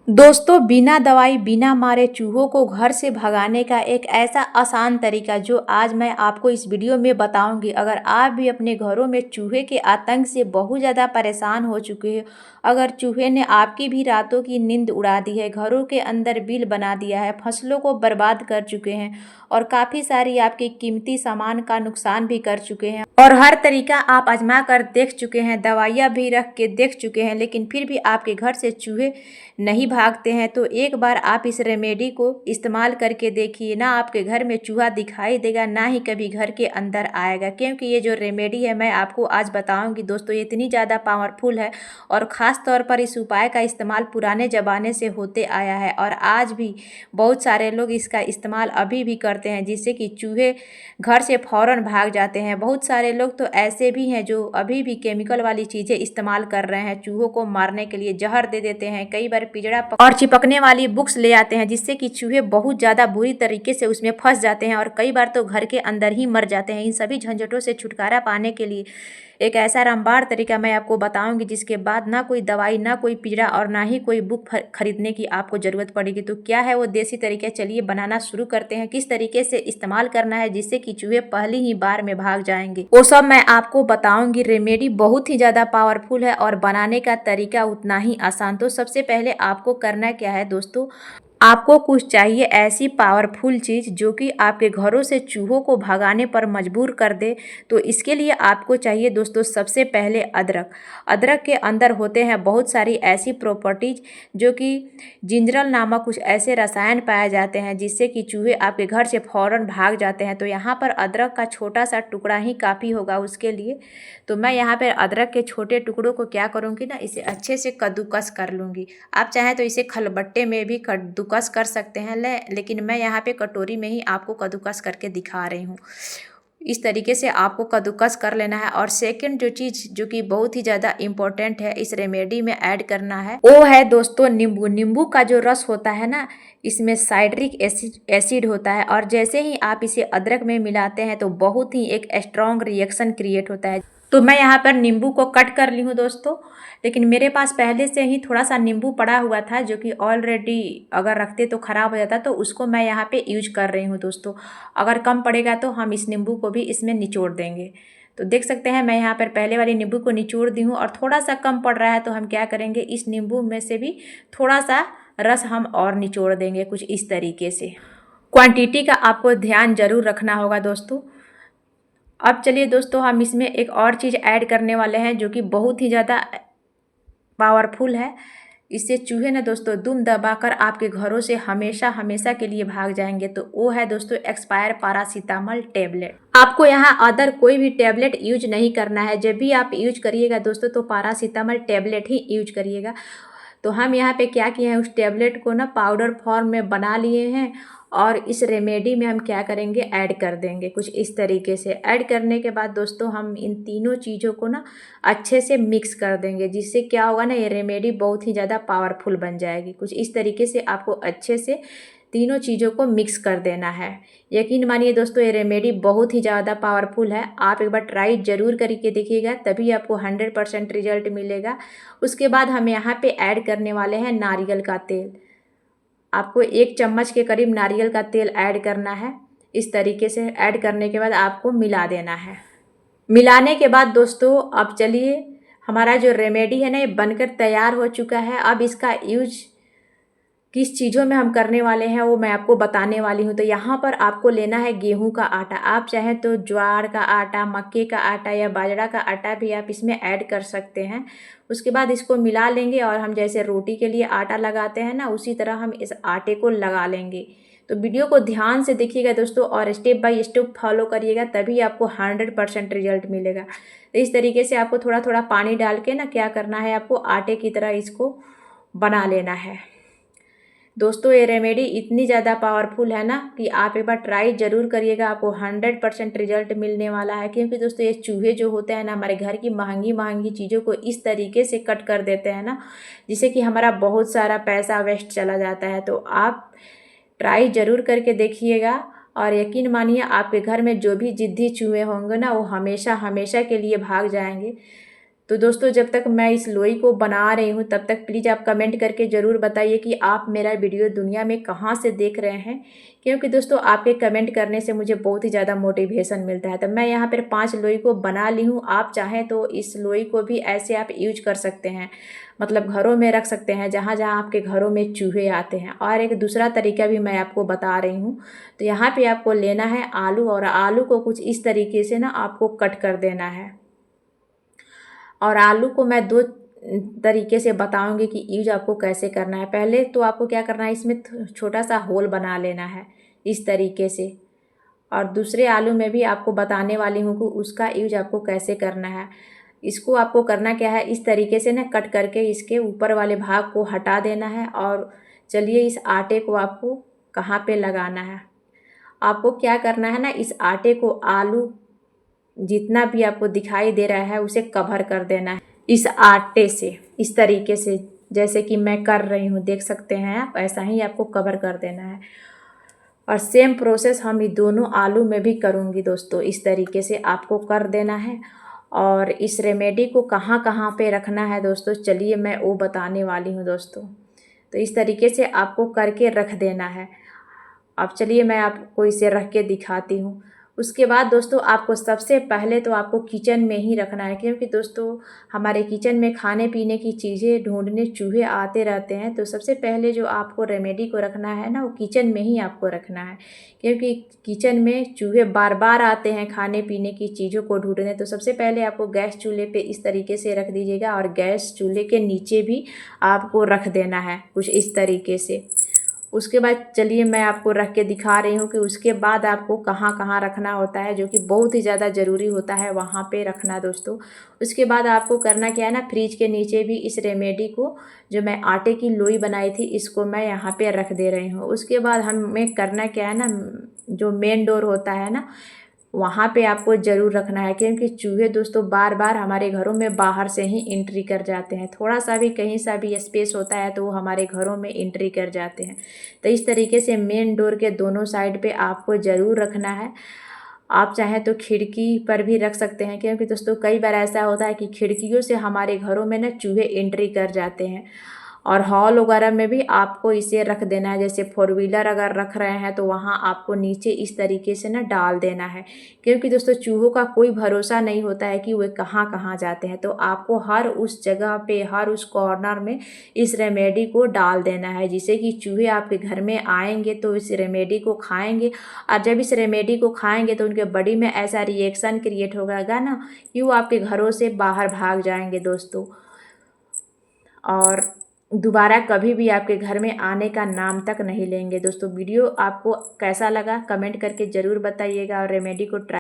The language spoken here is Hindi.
दोस्तों, बिना दवाई बिना मारे चूहों को घर से भगाने का एक ऐसा आसान तरीका जो आज मैं आपको इस वीडियो में बताऊंगी। अगर आप भी अपने घरों में चूहे के आतंक से बहुत ज़्यादा परेशान हो चुके हैं, अगर चूहे ने आपकी भी रातों की नींद उड़ा दी है, घरों के अंदर बिल बना दिया है, फसलों को बर्बाद कर चुके हैं और काफ़ी सारी आपके कीमती सामान का नुकसान भी कर चुके हैं और हर तरीका आप आजमा कर देख चुके हैं, दवाइयाँ भी रख के देख चुके हैं, लेकिन फिर भी आपके घर से चूहे नहीं भागते हैं, तो एक बार आप इस रेमेडी को इस्तेमाल करके देखिए। ना आपके घर में चूहा दिखाई देगा, ना ही कभी घर के अंदर आएगा, क्योंकि ये जो रेमेडी है मैं आपको आज बताऊंगी दोस्तों, ये इतनी ज़्यादा पावरफुल है और ख़ास तौर पर इस उपाय का इस्तेमाल पुराने ज़माने से होते आया है और आज भी बहुत सारे लोग इसका इस्तेमाल अभी भी करते हैं, जिससे कि चूहे घर से फ़ौरन भाग जाते हैं। बहुत सारे लोग तो ऐसे भी हैं जो अभी भी केमिकल वाली चीज़ें इस्तेमाल कर रहे हैं, चूहों को मारने के लिए जहर दे देते हैं, कई बार पिंजड़ा और चिपकने वाली बुक्स ले आते हैं, जिससे कि चूहे बहुत ज़्यादा बुरी तरीके से उसमें फंस जाते हैं और कई बार तो घर के अंदर ही मर जाते हैं। इन सभी झंझटों से छुटकारा पाने के लिए एक ऐसा रामबाण तरीका मैं आपको बताऊंगी, जिसके बाद ना कोई दवाई, ना कोई पिंजरा और ना ही कोई बुक खरीदने की आपको ज़रूरत पड़ेगी। तो क्या है वो देसी तरीका, चलिए बनाना शुरू करते हैं। किस तरीके से इस्तेमाल करना है जिससे कि चूहे पहली ही बार में भाग जाएंगे, वो सब मैं आपको बताऊंगी। रेमेडी बहुत ही ज़्यादा पावरफुल है और बनाने का तरीका उतना ही आसान। तो सबसे पहले आपको करना क्या है दोस्तों, आपको कुछ चाहिए ऐसी पावरफुल चीज़ जो कि आपके घरों से चूहों को भगाने पर मजबूर कर दे। तो इसके लिए आपको चाहिए दोस्तों सबसे पहले अदरक। अदरक के अंदर होते हैं बहुत सारी ऐसी प्रॉपर्टीज जो कि जिंजरल नामक कुछ ऐसे रसायन पाए जाते हैं, जिससे कि चूहे आपके घर से फ़ौरन भाग जाते हैं। तो यहाँ पर अदरक का छोटा सा टुकड़ा ही काफ़ी होगा उसके लिए। तो मैं यहाँ पर अदरक के छोटे टुकड़ों को क्या करूँगी ना, इसे अच्छे से कद्दूकस कर लूँगी। आप चाहें तो इसे खलबट्टे में भी कद्दूकस कर सकते हैं, लेकिन मैं यहाँ पे कटोरी में ही आपको कद्दूकस करके दिखा रही हूँ। इस तरीके से आपको कद्दूकस कर लेना है। और सेकंड जो चीज़ जो कि बहुत ही ज़्यादा इम्पोर्टेंट है इस रेमेडी में ऐड करना है, वो है दोस्तों नींबू। नींबू का जो रस होता है ना, इसमें साइट्रिक एसिड होता है और जैसे ही आप इसे अदरक में मिलाते हैं तो बहुत ही एक स्ट्रॉन्ग रिएक्शन क्रिएट होता है। तो मैं यहाँ पर नींबू को कट कर ली हूँ दोस्तों, लेकिन मेरे पास पहले से ही थोड़ा सा नींबू पड़ा हुआ था जो कि ऑलरेडी अगर रखते तो ख़राब हो जाता, तो उसको मैं यहाँ पे यूज कर रही हूँ दोस्तों। अगर कम पड़ेगा तो हम इस नींबू को भी इसमें निचोड़ देंगे। तो देख सकते हैं मैं यहाँ पर पहले वाली नींबू को निचोड़ दी हूँ और थोड़ा सा कम पड़ रहा है, तो हम क्या करेंगे, इस नींबू में से भी थोड़ा सा रस हम और निचोड़ देंगे कुछ इस तरीके से। क्वांटिटी का आपको ध्यान जरूर रखना होगा दोस्तों। अब चलिए दोस्तों, हम इसमें एक और चीज़ ऐड करने वाले हैं जो कि बहुत ही ज़्यादा पावरफुल है। इससे चूहे ना दोस्तों दुम दबाकर आपके घरों से हमेशा हमेशा के लिए भाग जाएंगे। तो वो है दोस्तों एक्सपायर पारासीटामोल टेबलेट। आपको यहाँ अदर कोई भी टेबलेट यूज नहीं करना है। जब भी आप यूज करिएगा दोस्तों तो पारासीटामोल टेबलेट ही यूज करिएगा। तो हम यहाँ पे क्या किए हैं, उस टेबलेट को ना पाउडर फॉर्म में बना लिए हैं और इस रेमेडी में हम क्या करेंगे, ऐड कर देंगे कुछ इस तरीके से। ऐड करने के बाद दोस्तों हम इन तीनों चीज़ों को ना अच्छे से मिक्स कर देंगे, जिससे क्या होगा ना, ये रेमेडी बहुत ही ज़्यादा पावरफुल बन जाएगी। कुछ इस तरीके से आपको अच्छे से तीनों चीज़ों को मिक्स कर देना है। यकीन मानिए दोस्तों, ये रेमेडी बहुत ही ज़्यादा पावरफुल है। आप एक बार ट्राई ज़रूर करके देखिएगा, तभी आपको 100% रिजल्ट मिलेगा। उसके बाद हम यहाँ पे ऐड करने वाले हैं नारियल का तेल। आपको 1 चम्मच के करीब नारियल का तेल ऐड करना है। इस तरीके से ऐड करने के बाद आपको मिला देना है। मिलाने के बाद दोस्तों अब चलिए, हमारा जो रेमेडी है ना ये बनकर तैयार हो चुका है। अब इसका यूज किस चीज़ों में हम करने वाले हैं वो मैं आपको बताने वाली हूँ। तो यहाँ पर आपको लेना है गेहूं का आटा। आप चाहें तो ज्वार का आटा, मक्के का आटा या बाजरा का आटा भी आप इसमें ऐड कर सकते हैं। उसके बाद इसको मिला लेंगे और हम जैसे रोटी के लिए आटा लगाते हैं ना, उसी तरह हम इस आटे को लगा लेंगे। तो वीडियो को ध्यान से देखिएगा दोस्तों और स्टेप बाय स्टेप फॉलो करिएगा, तभी आपको 100% रिजल्ट मिलेगा। तो इस तरीके से आपको थोड़ा थोड़ा पानी डाल के ना क्या करना है, आपको आटे की तरह इसको बना लेना है। दोस्तों ये रेमेडी इतनी ज़्यादा पावरफुल है ना कि आप एक बार ट्राई ज़रूर करिएगा, आपको 100% रिजल्ट मिलने वाला है। क्योंकि दोस्तों ये चूहे जो होते हैं ना, हमारे घर की महंगी महंगी चीज़ों को इस तरीके से कट कर देते हैं ना, जिससे कि हमारा बहुत सारा पैसा वेस्ट चला जाता है। तो आप ट्राई ज़रूर करके देखिएगा और यकीन मानिए आपके घर में जो भी जिद्दी चूहे होंगे ना, वो हमेशा हमेशा के लिए भाग जाएंगे। तो दोस्तों जब तक मैं इस लोई को बना रही हूँ तब तक प्लीज़ आप कमेंट करके ज़रूर बताइए कि आप मेरा वीडियो दुनिया में कहाँ से देख रहे हैं, क्योंकि दोस्तों आपके कमेंट करने से मुझे बहुत ही ज़्यादा मोटिवेशन मिलता है। तो मैं यहाँ पर 5 लोई को बना ली हूँ। आप चाहें तो इस लोई को भी ऐसे आप यूज कर सकते हैं, मतलब घरों में रख सकते हैं जहाँ जहाँ आपके घरों में चूहे आते हैं। और एक दूसरा तरीका भी मैं आपको बता रही हूँ। तो यहाँ पे आपको लेना है आलू, और आलू को कुछ इस तरीके से ना आपको कट कर देना है। और आलू को मैं 2 तरीके से बताऊंगी कि यूज आपको कैसे करना है। पहले तो आपको क्या करना है, इसमें छोटा सा होल बना लेना है इस तरीके से। और दूसरे आलू में भी आपको बताने वाली हूँ कि उसका यूज आपको कैसे करना है। इसको आपको करना क्या है, इस तरीके से ना कट करके इसके ऊपर वाले भाग को हटा देना है। और चलिए इस आटे को आपको कहाँ पे लगाना है। आपको क्या करना है ना, इस आटे को आलू जितना भी आपको दिखाई दे रहा है उसे कवर कर देना है इस आटे से, इस तरीके से जैसे कि मैं कर रही हूँ, देख सकते हैं आप। ऐसा ही आपको कवर कर देना है। और सेम प्रोसेस हम ये दोनों आलू में भी करूँगी दोस्तों। इस तरीके से आपको कर देना है। और इस रेमेडी को कहाँ कहाँ पे रखना है दोस्तों, चलिए मैं वो बताने वाली हूँ दोस्तों। तो इस तरीके से आपको करके रख देना है। अब चलिए मैं आपको इसे रख के दिखाती हूँ। उसके बाद दोस्तों आपको सबसे पहले तो आपको किचन में ही रखना है, क्योंकि दोस्तों हमारे किचन में खाने पीने की चीज़ें ढूंढने चूहे आते रहते हैं। तो सबसे पहले जो आपको रेमेडी को रखना है ना, वो किचन में ही आपको रखना है, क्योंकि किचन में चूहे बार बार आते हैं खाने पीने की चीज़ों को ढूंढने। तो सबसे पहले आपको गैस चूल्हे पे इस तरीके से रख दीजिएगा, और गैस चूल्हे के नीचे भी आपको रख देना है कुछ इस तरीके से। उसके बाद चलिए मैं आपको रख के दिखा रही हूँ कि उसके बाद आपको कहाँ कहाँ रखना होता है, जो कि बहुत ही ज़्यादा ज़रूरी होता है वहाँ पे रखना दोस्तों। उसके बाद आपको करना क्या है ना, फ्रिज के नीचे भी इस रेमेडी को, जो मैं आटे की लोई बनाई थी, इसको मैं यहाँ पे रख दे रही हूँ। उसके बाद हमें करना क्या है ना, जो मेन डोर होता है ना, वहाँ पे आपको ज़रूर रखना है, क्योंकि चूहे दोस्तों बार बार हमारे घरों में बाहर से ही एंट्री कर जाते हैं। थोड़ा सा भी कहीं सा भी स्पेस होता है तो वो हमारे घरों में एंट्री कर जाते हैं। तो इस तरीके से मेन डोर के दोनों साइड पे आपको ज़रूर रखना है। आप चाहें तो खिड़की पर भी रख सकते हैं, क्योंकि दोस्तों कई बार ऐसा होता है कि खिड़कियों से हमारे घरों में ना चूहे एंट्री कर जाते हैं। और हॉल वगैरह में भी आपको इसे रख देना है। जैसे 4 व्हीलर अगर रख रहे हैं तो वहाँ आपको नीचे इस तरीके से ना डाल देना है, क्योंकि दोस्तों चूहों का कोई भरोसा नहीं होता है कि वे कहाँ कहाँ जाते हैं। तो आपको हर उस जगह पे, हर उस कॉर्नर में इस रेमेडी को डाल देना है, जिससे कि चूहे आपके घर में आएंगे तो इस रेमेडी को खाएंगे। और जब इस रेमेडी को खाएंगे तो उनके बॉडी में ऐसा रिएक्शन क्रिएट होगा ना कि वो आपके घरों से बाहर भाग जाएंगे दोस्तों, और दोबारा कभी भी आपके घर में आने का नाम तक नहीं लेंगे। दोस्तों वीडियो आपको कैसा लगा कमेंट करके ज़रूर बताइएगा, और रेमेडी को ट्राई